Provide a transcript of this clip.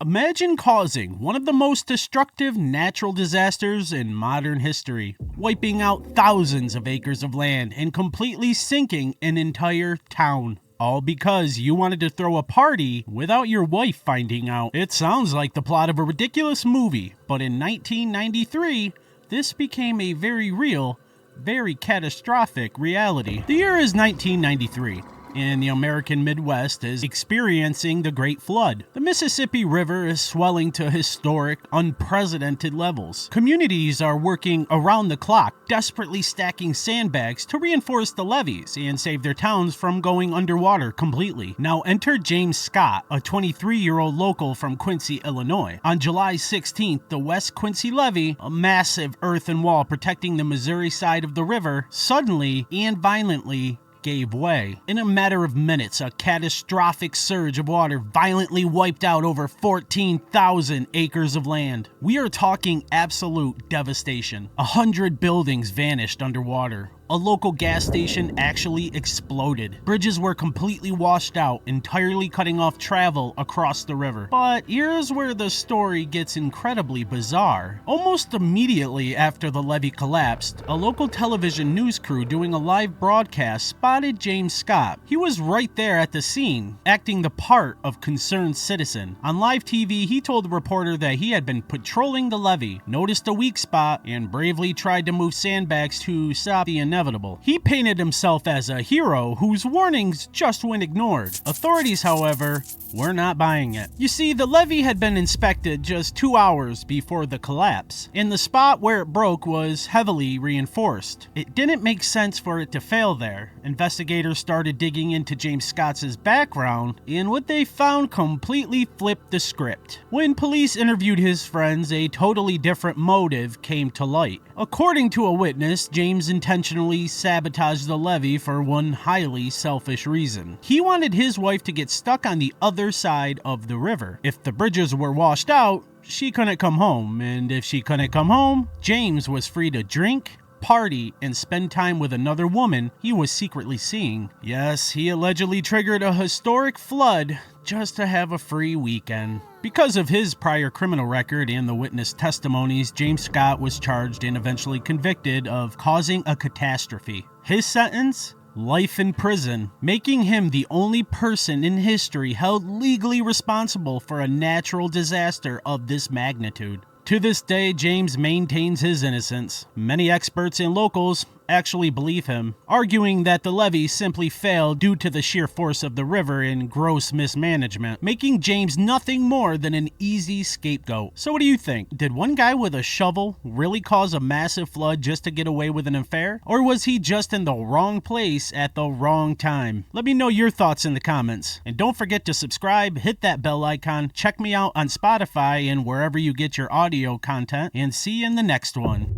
Imagine causing one of the most destructive natural disasters in modern history, wiping out thousands of acres of land and completely sinking an entire town. All because you wanted to throw a party without your wife finding out. It sounds like the plot of a ridiculous movie, but in 1993, this became a very real, very catastrophic reality. The year is 1993. And the American Midwest is experiencing the Great Flood. The Mississippi River is swelling to historic, unprecedented levels. Communities are working around the clock, desperately stacking sandbags to reinforce the levees and save their towns from going underwater completely. Now enter James Scott, a 23-year-old local from Quincy, Illinois. On July 16th, the West Quincy Levee, a massive earthen wall protecting the Missouri side of the river, suddenly and violently gave way. In a matter of minutes, a catastrophic surge of water violently wiped out over 14,000 acres of land. We are talking absolute devastation. 100 buildings vanished underwater. A local gas station actually exploded. Bridges were completely washed out, entirely cutting off travel across the river. But here's where the story gets incredibly bizarre. Almost immediately after the levee collapsed, a local television news crew doing a live broadcast spotted James Scott. He was right there at the scene, acting the part of concerned citizen. On live TV, he told the reporter that he had been patrolling the levee, noticed a weak spot, and bravely tried to move sandbags to stop the inevitable. He painted himself as a hero whose warnings just went ignored. Authorities, however, were not buying it. You see, the levee had been inspected just 2 hours before the collapse, and the spot where it broke was heavily reinforced. It didn't make sense for it to fail there. Investigators started digging into James Scott's background, and what they found completely flipped the script. When police interviewed his friends, a totally different motive came to light. According to a witness, James intentionally sabotaged the levee for one highly selfish reason. He wanted his wife to get stuck on the other side of the river. If the bridges were washed out, she couldn't come home, and if she couldn't come home, James was free to drink, party, and spend time with another woman he was secretly seeing. Yes, he allegedly triggered a historic flood just to have a free weekend. Because of his prior criminal record and the witness testimonies, James Scott was charged and eventually convicted of causing a catastrophe. His sentence? Life in prison, making him the only person in history held legally responsible for a natural disaster of this magnitude. To this day, James maintains his innocence. Many experts and locals actually believe him, arguing that the levee simply failed due to the sheer force of the river and gross mismanagement, making James nothing more than an easy scapegoat. So what do you think? Did one guy with a shovel really cause a massive flood just to get away with an affair? Or was he just in the wrong place at the wrong time? Let me know your thoughts in the comments. And don't forget to subscribe, hit that bell icon, check me out on Spotify and wherever you get your audio content, and see you in the next one.